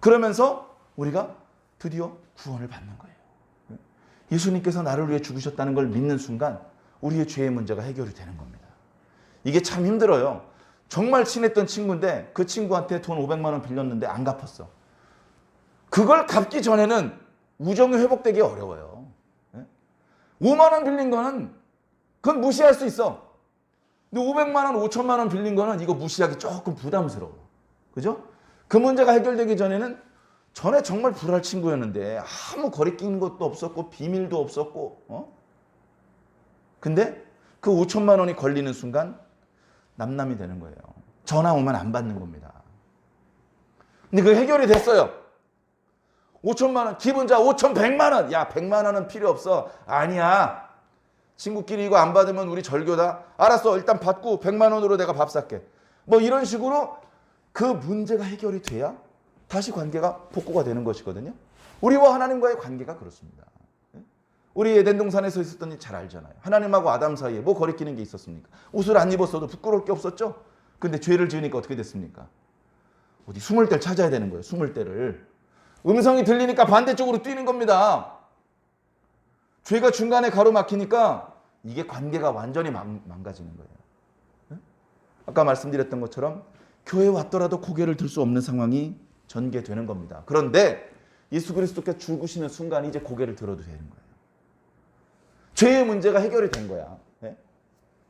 Speaker 1: 그러면서 우리가 드디어 구원을 받는 거예요. 예수님께서 나를 위해 죽으셨다는 걸 믿는 순간 우리의 죄의 문제가 해결이 되는 겁니다. 이게 참 힘들어요. 정말 친했던 친구인데 그 친구한테 돈 500만 원 빌렸는데 안 갚았어. 그걸 갚기 전에는 우정이 회복되기 어려워요. 5만 원 빌린 거는 그건 무시할 수 있어. 근데 500만 원, 5천만 원 빌린 거는 이거 무시하기 조금 부담스러워. 그죠? 그 문제가 해결되기 전에는 전에 정말 불알 친구였는데 아무 거리 끼는 것도 없었고 비밀도 없었고 근데 그 5천만 원이 걸리는 순간 남남이 되는 거예요. 전화 오면 안 받는 겁니다. 근데 그게 해결이 됐어요. 5천만 원, 기본자 5,100만 원. 야, 100만 원은 필요 없어. 아니야. 친구끼리 이거 안 받으면 우리 절교다. 알았어. 일단 받고 100만 원으로 내가 밥 살게. 뭐 이런 식으로 그 문제가 해결이 돼야 다시 관계가 복구가 되는 것이거든요. 우리와 하나님과의 관계가 그렇습니다. 우리 에덴 동산에서 있었던 일 잘 알잖아요. 하나님하고 아담 사이에 뭐 거리끼는 게 있었습니까? 옷을 안 입었어도 부끄러울 게 없었죠. 근데 죄를 지으니까 어떻게 됐습니까? 어디 숨을 데를 찾아야 되는 거예요. 숨을 데를. 음성이 들리니까 반대쪽으로 뛰는 겁니다. 죄가 중간에 가로막히니까 이게 관계가 완전히 망가지는 거예요. 아까 말씀드렸던 것처럼 교회에 왔더라도 고개를 들 수 없는 상황이 전개되는 겁니다. 그런데 예수 그리스도께 죽으시는 순간 이제 고개를 들어도 되는 거예요. 죄의 문제가 해결이 된 거야.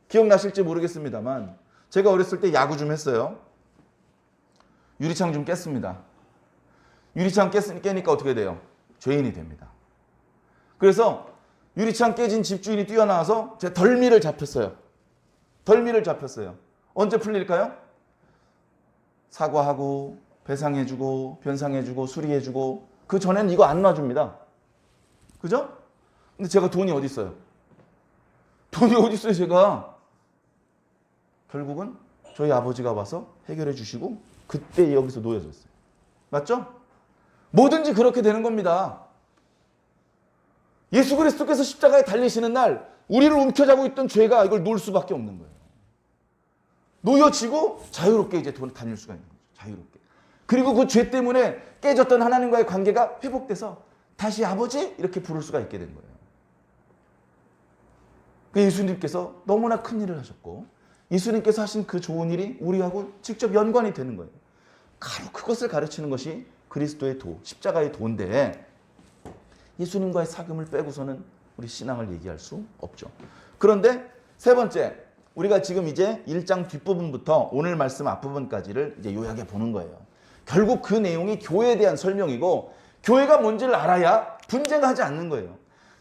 Speaker 1: 기억나실지 모르겠습니다만 제가 어렸을 때 야구 좀 했어요. 유리창 좀 깼습니다. 유리창 깨니까 어떻게 돼요? 죄인이 됩니다. 그래서 유리창 깨진 집주인이 뛰어나와서 제 덜미를 잡혔어요. 덜미를 잡혔어요. 언제 풀릴까요? 사과하고 배상해주고 변상해주고 수리해주고 그 전에는 이거 안 놔줍니다. 그죠? 근데 제가 돈이 어디 있어요? 돈이 어디 있어요 제가? 결국은 저희 아버지가 와서 해결해 주시고 그때 여기서 놓여졌어요. 맞죠? 뭐든지 그렇게 되는 겁니다. 예수 그리스도께서 십자가에 달리시는 날 우리를 움켜쥐고 있던 죄가 이걸 놓을 수밖에 없는 거예요. 놓여지고 자유롭게 이제 다닐 수가 있는 거죠. 자유롭게. 그리고 그 죄 때문에 깨졌던 하나님과의 관계가 회복돼서 다시 아버지 이렇게 부를 수가 있게 된 거예요. 그 예수님께서 너무나 큰 일을 하셨고 예수님께서 하신 그 좋은 일이 우리하고 직접 연관이 되는 거예요. 바로 그것을 가르치는 것이 그리스도의 도, 십자가의 도인데 예수님과의 사귐을 빼고서는 우리 신앙을 얘기할 수 없죠. 그런데 세 번째, 우리가 지금 이제 1장 뒷부분부터 오늘 말씀 앞부분까지를 이제 요약해 보는 거예요. 결국 그 내용이 교회에 대한 설명이고 교회가 뭔지를 알아야 분쟁하지 않는 거예요.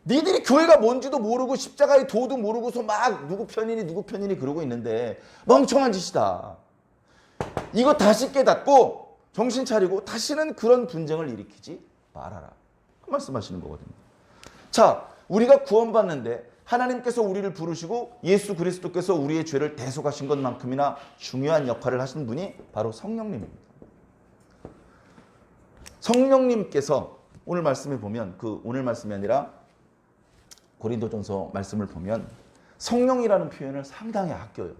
Speaker 1: 니들이 교회가 뭔지도 모르고 십자가의 도도 모르고서 막 누구 편이니 그러고 있는데 멍청한 짓이다. 이거 다시 깨닫고 정신 차리고 다시는 그런 분쟁을 일으키지 말아라. 그 말씀하시는 거거든요. 자, 우리가 구원받는데 하나님께서 우리를 부르시고 예수 그리스도께서 우리의 죄를 대속하신 것만큼이나 중요한 역할을 하신 분이 바로 성령님입니다. 성령님께서 오늘 말씀에 보면 오늘 말씀이 아니라 고린도전서 말씀을 보면 성령이라는 표현을 상당히 아껴요.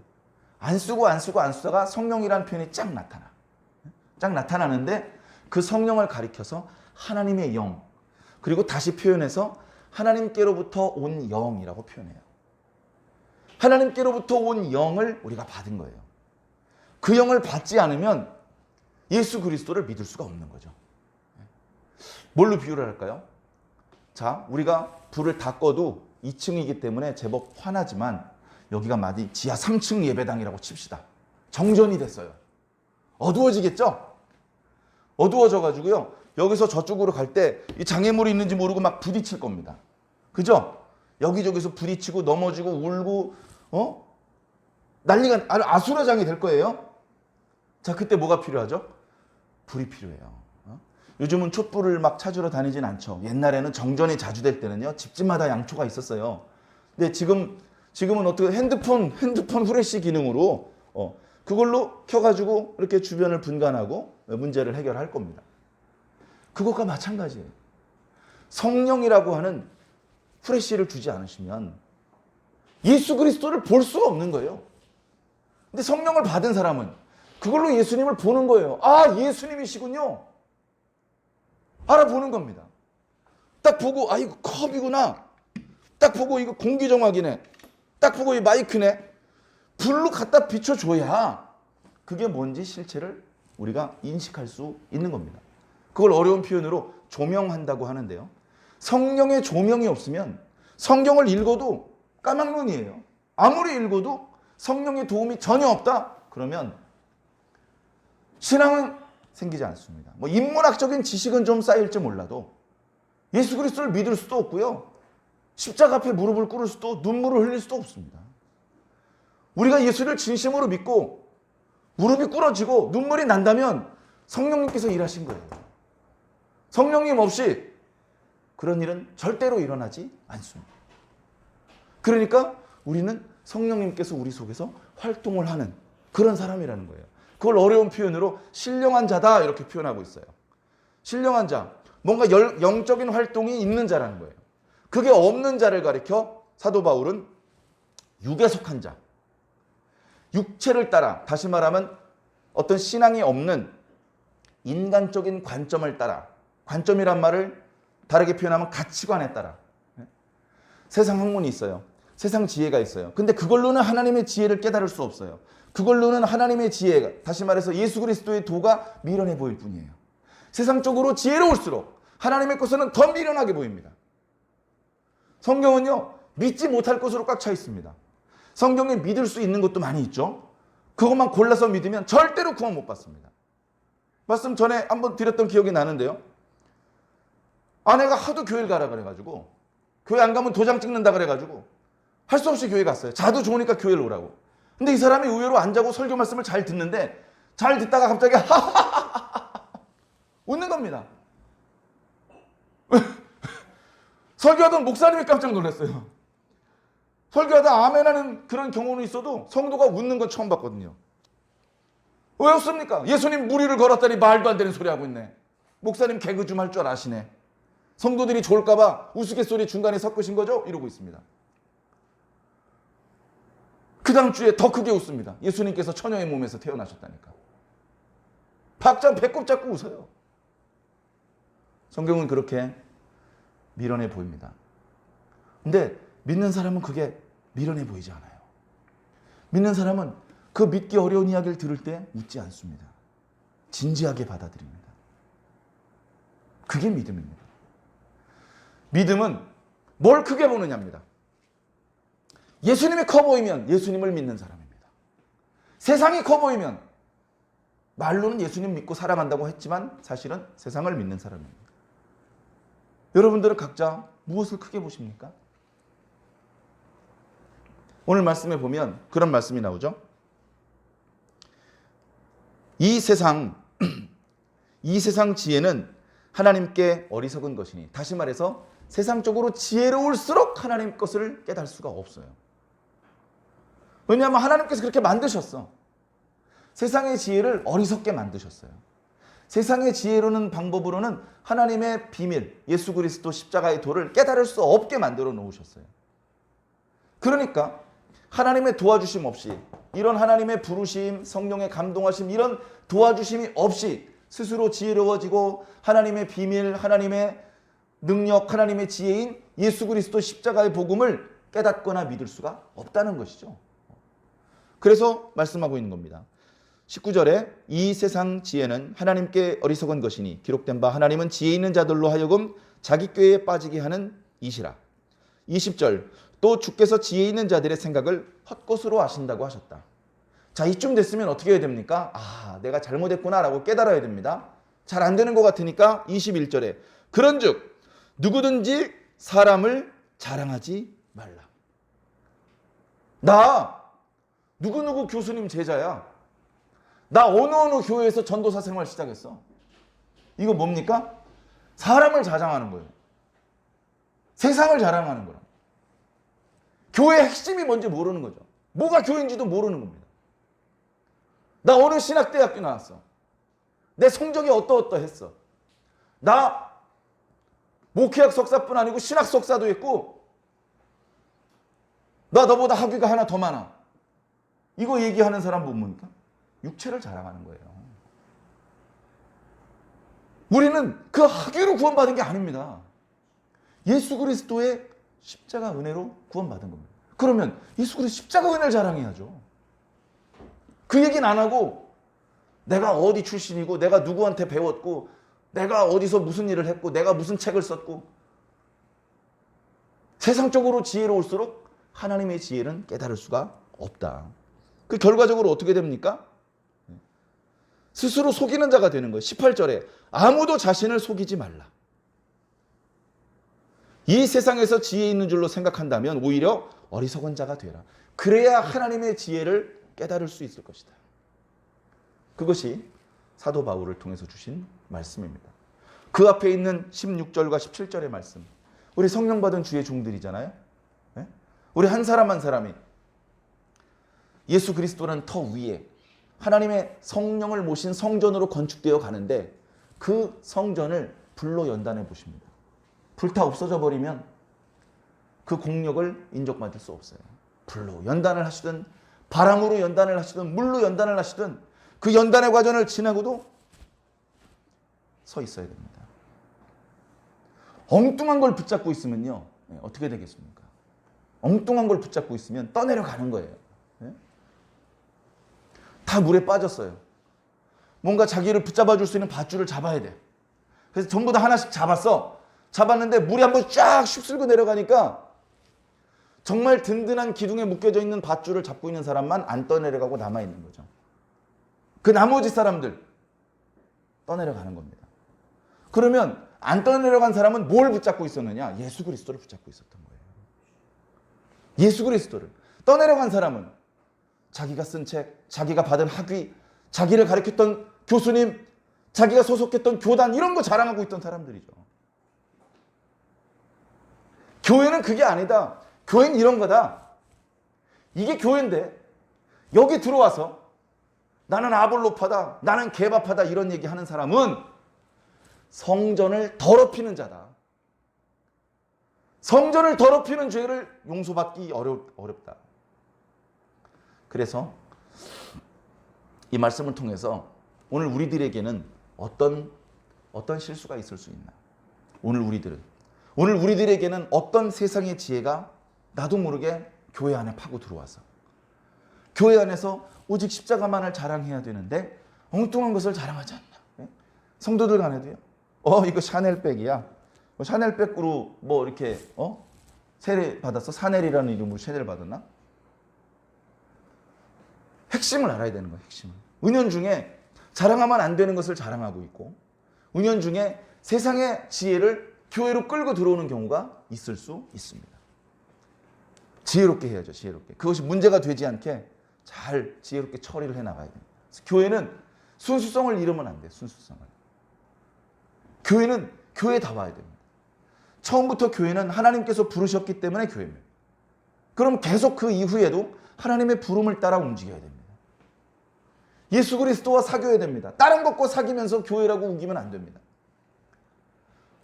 Speaker 1: 안 쓰다가 성령이라는 표현이 쫙 나타나는데 그 성령을 가리켜서 하나님의 영, 그리고 다시 표현해서 하나님께로부터 온 영이라고 표현해요. 하나님께로부터 온 영을 우리가 받은 거예요. 그 영을 받지 않으면 예수 그리스도를 믿을 수가 없는 거죠. 뭘로 비유를 할까요? 자, 우리가 불을 다 꺼도 2층이기 때문에 제법 환하지만 여기가 마디 지하 3층 예배당이라고 칩시다. 정전이 됐어요. 어두워지겠죠? 어두워져가지고요. 여기서 저쪽으로 갈 때 이 장애물이 있는지 모르고 막 부딪힐 겁니다. 그죠? 여기저기서 부딪히고 넘어지고 울고 난리가 아수라장이 될 거예요. 자, 그때 뭐가 필요하죠? 불이 필요해요. 요즘은 촛불을 막 찾으러 다니진 않죠. 옛날에는 정전이 자주 될 때는요. 집집마다 양초가 있었어요. 근데 지금은 어떻게 핸드폰 후레쉬 기능으로 그걸로 켜가지고 이렇게 주변을 분간하고 문제를 해결할 겁니다. 그것과 마찬가지예요. 성령이라고 하는 후레쉬를 주지 않으시면 예수 그리스도를 볼 수가 없는 거예요. 근데 성령을 받은 사람은 그걸로 예수님을 보는 거예요. 아, 예수님이시군요. 알아보는 겁니다. 딱 보고 이거 컵이구나. 딱 보고 이거 공기정화기네. 딱 보고 이 마이크네. 불로 갖다 비춰줘야 그게 뭔지 실체를 우리가 인식할 수 있는 겁니다. 그걸 어려운 표현으로 조명한다고 하는데요. 성령의 조명이 없으면 성경을 읽어도 까막눈이에요. 아무리 읽어도 성령의 도움이 전혀 없다? 그러면 신앙은 생기지 않습니다. 뭐 인문학적인 지식은 좀 쌓일지 몰라도 예수 그리스도를 믿을 수도 없고요. 십자가 앞에 무릎을 꿇을 수도 눈물을 흘릴 수도 없습니다. 우리가 예수를 진심으로 믿고 무릎이 꿇어지고 눈물이 난다면 성령님께서 일하신 거예요. 성령님 없이 그런 일은 절대로 일어나지 않습니다. 그러니까 우리는 성령님께서 우리 속에서 활동을 하는 그런 사람이라는 거예요. 그걸 어려운 표현으로 신령한 자다 이렇게 표현하고 있어요. 신령한 자, 뭔가 영적인 활동이 있는 자라는 거예요. 그게 없는 자를 가리켜 사도 바울은 육에 속한 자, 육체를 따라, 다시 말하면 어떤 신앙이 없는 인간적인 관점을 따라, 관점이란 말을 다르게 표현하면 가치관에 따라. 세상 학문이 있어요. 세상 지혜가 있어요. 근데 그걸로는 하나님의 지혜를 깨달을 수 없어요. 그걸로는 하나님의 지혜가, 다시 말해서 예수 그리스도의 도가 미련해 보일 뿐이에요. 세상적으로 지혜로울수록 하나님의 것은 더 미련하게 보입니다. 성경은요, 믿지 못할 것으로 꽉 차 있습니다. 성경에 믿을 수 있는 것도 많이 있죠. 그것만 골라서 믿으면 절대로 구원 못 받습니다. 말씀 전에 한번 드렸던 기억이 나는데요. 아내가 하도 교회를 가라 그래가지고 교회 안 가면 도장 찍는다 그래가지고 할 수 없이 교회 갔어요. 자도 좋으니까 교회를 오라고. 근데 이 사람이 의외로 안 자고 설교 말씀을 잘 듣는데 잘 듣다가 갑자기 웃는 겁니다. 설교하던 목사님이 깜짝 놀랐어요. 설교하다 아멘하는 그런 경우는 있어도 성도가 웃는 건 처음 봤거든요. 왜 없습니까? 예수님 무리를 걸었다니 말도 안 되는 소리 하고 있네. 목사님 개그 좀 할 줄 아시네. 성도들이 좋을까봐 우스갯소리 중간에 섞으신 거죠? 이러고 있습니다. 그 다음 주에 더 크게 웃습니다. 예수님께서 처녀의 몸에서 태어나셨다니까. 박자 배꼽 잡고 웃어요. 성경은 그렇게 미련해 보입니다. 근데 믿는 사람은 그게 미련해 보이지 않아요. 믿는 사람은 그 믿기 어려운 이야기를 들을 때 웃지 않습니다. 진지하게 받아들입니다. 그게 믿음입니다. 믿음은 뭘 크게 보느냐입니다. 예수님이 커 보이면 예수님을 믿는 사람입니다. 세상이 커 보이면 말로는 예수님 믿고 살아간다고 했지만 사실은 세상을 믿는 사람입니다. 여러분들은 각자 무엇을 크게 보십니까? 오늘 말씀에 보면 그런 말씀이 나오죠. 이 세상 지혜는 하나님께 어리석은 것이니, 다시 말해서 세상적으로 지혜로울수록 하나님 것을 깨달을 수가 없어요. 왜냐하면 하나님께서 그렇게 만드셨어. 세상의 지혜를 어리석게 만드셨어요. 세상의 지혜로는 방법으로는 하나님의 비밀, 예수 그리스도 십자가의 도를 깨달을 수 없게 만들어 놓으셨어요. 그러니까 하나님의 도와주심 없이, 이런 하나님의 부르심, 성령의 감동하심, 이런 도와주심이 없이 스스로 지혜로워지고 하나님의 비밀, 하나님의 능력, 하나님의 지혜인 예수 그리스도 십자가의 복음을 깨닫거나 믿을 수가 없다는 것이죠. 그래서 말씀하고 있는 겁니다. 19절에 이 세상 지혜는 하나님께 어리석은 것이니 기록된 바 하나님은 지혜 있는 자들로 하여금 자기 꾀에 빠지게 하는 이시라. 20절 또 주께서 지혜 있는 자들의 생각을 헛것으로 아신다고 하셨다. 자, 이쯤 됐으면 어떻게 해야 됩니까? 내가 잘못했구나 라고 깨달아야 됩니다. 잘 안 되는 것 같으니까 21절에 그런즉 누구든지 사람을 자랑하지 말라. 나 누구누구 교수님 제자야. 나 어느 교회에서 전도사 생활 시작했어. 이거 뭡니까? 사람을 자랑하는 거예요. 세상을 자랑하는 거라. 교회의 핵심이 뭔지 모르는 거죠. 뭐가 교회인지도 모르는 겁니다. 나 어느 신학대학교 나왔어. 내 성적이 어떠했어. 나 목회학 석사뿐 아니고 신학 석사도 했고 나 너보다 학위가 하나 더 많아. 이거 얘기하는 사람 뭡니까? 육체를 자랑하는 거예요. 우리는 그 학위로 구원받은 게 아닙니다. 예수 그리스도의 십자가 은혜로 구원받은 겁니다. 그러면 예수 그리스도 십자가 은혜를 자랑해야죠. 그 얘기는 안 하고 내가 어디 출신이고 내가 누구한테 배웠고 내가 어디서 무슨 일을 했고 내가 무슨 책을 썼고, 세상적으로 지혜로울수록 하나님의 지혜는 깨달을 수가 없다. 그 결과적으로 어떻게 됩니까? 스스로 속이는 자가 되는 거예요. 18절에 아무도 자신을 속이지 말라. 이 세상에서 지혜 있는 줄로 생각한다면 오히려 어리석은 자가 되라. 그래야 하나님의 지혜를 깨달을 수 있을 것이다. 그것이 사도 바울을 통해서 주신 말씀입니다. 그 앞에 있는 16절과 17절의 말씀. 우리 성령 받은 주의 종들이잖아요. 우리 한 사람 한 사람이 예수 그리스도는 터 위에 하나님의 성령을 모신 성전으로 건축되어 가는데 그 성전을 불로 연단해 보십니다. 불타 없어져 버리면 그 공력을 인정받을 수 없어요. 불로 연단을 하시든 바람으로 연단을 하시든 물로 연단을 하시든 그 연단의 과정을 지나고도 서 있어야 됩니다. 엉뚱한 걸 붙잡고 있으면요, 어떻게 되겠습니까? 엉뚱한 걸 붙잡고 있으면 떠내려가는 거예요. 다 물에 빠졌어요. 뭔가 자기를 붙잡아 줄 수 있는 밧줄을 잡아야 돼. 그래서 전부 다 하나씩 잡았는데 물이 한번 쫙 휩쓸고 내려가니까 정말 든든한 기둥에 묶여져 있는 밧줄을 잡고 있는 사람만 안 떠내려가고 남아있는 거죠. 그 나머지 사람들 떠내려가는 겁니다. 그러면 안 떠내려간 사람은 뭘 붙잡고 있었느냐? 예수 그리스도를 붙잡고 있었던 거예요. 예수 그리스도를. 떠내려간 사람은 자기가 쓴 책, 자기가 받은 학위, 자기를 가르쳤던 교수님, 자기가 소속했던 교단, 이런 거 자랑하고 있던 사람들이죠. 교회는 그게 아니다. 교회는 이런 거다. 이게 교회인데 여기 들어와서 나는 아볼로파다, 나는 게바파다 이런 얘기하는 사람은 성전을 더럽히는 자다. 성전을 더럽히는 죄를 용서받기 어렵다. 그래서 이 말씀을 통해서 오늘 우리들에게는 어떤 실수가 있을 수 있나? 오늘 우리들에게는 어떤 세상의 지혜가 나도 모르게 교회 안에 파고 들어와서 교회 안에서 오직 십자가만을 자랑해야 되는데 엉뚱한 것을 자랑하지 않나? 성도들 간에도요. 이거 샤넬백이야. 샤넬백으로 뭐 이렇게 세례 받았어? 사넬이라는 이름으로 세례를 받았나? 핵심을 알아야 되는 거야. 핵심을. 은연중에 자랑하면 안 되는 것을 자랑하고 있고 은연중에 세상의 지혜를 교회로 끌고 들어오는 경우가 있을 수 있습니다. 지혜롭게 해야죠. 지혜롭게. 그것이 문제가 되지 않게 잘 지혜롭게 처리를 해나가야 됩니다. 교회는 순수성을 잃으면 안 돼요. 순수성을. 교회는 교회다워야 됩니다. 처음부터 교회는 하나님께서 부르셨기 때문에 교회입니다. 그럼 계속 그 이후에도 하나님의 부름을 따라 움직여야 됩니다. 예수 그리스도와 사귀어야 됩니다. 다른 것과 사귀면서 교회라고 우기면 안 됩니다.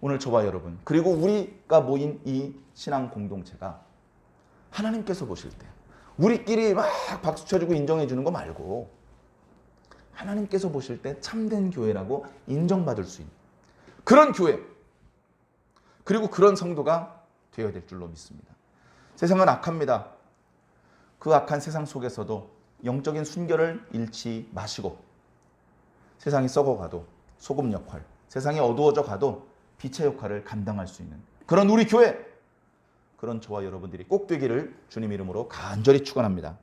Speaker 1: 오늘 저와 여러분 그리고 우리가 모인 이 신앙 공동체가 하나님께서 보실 때 우리끼리 막 박수 쳐주고 인정해 주는 거 말고 하나님께서 보실 때 참된 교회라고 인정받을 수 있는 그런 교회 그리고 그런 성도가 되어야 될 줄로 믿습니다. 세상은 악합니다. 그 악한 세상 속에서도 영적인 순결을 잃지 마시고 세상이 썩어가도 소금 역할, 세상이 어두워져 가도 빛의 역할을 감당할 수 있는 그런 우리 교회, 그런 저와 여러분들이 꼭 되기를 주님 이름으로 간절히 축원합니다.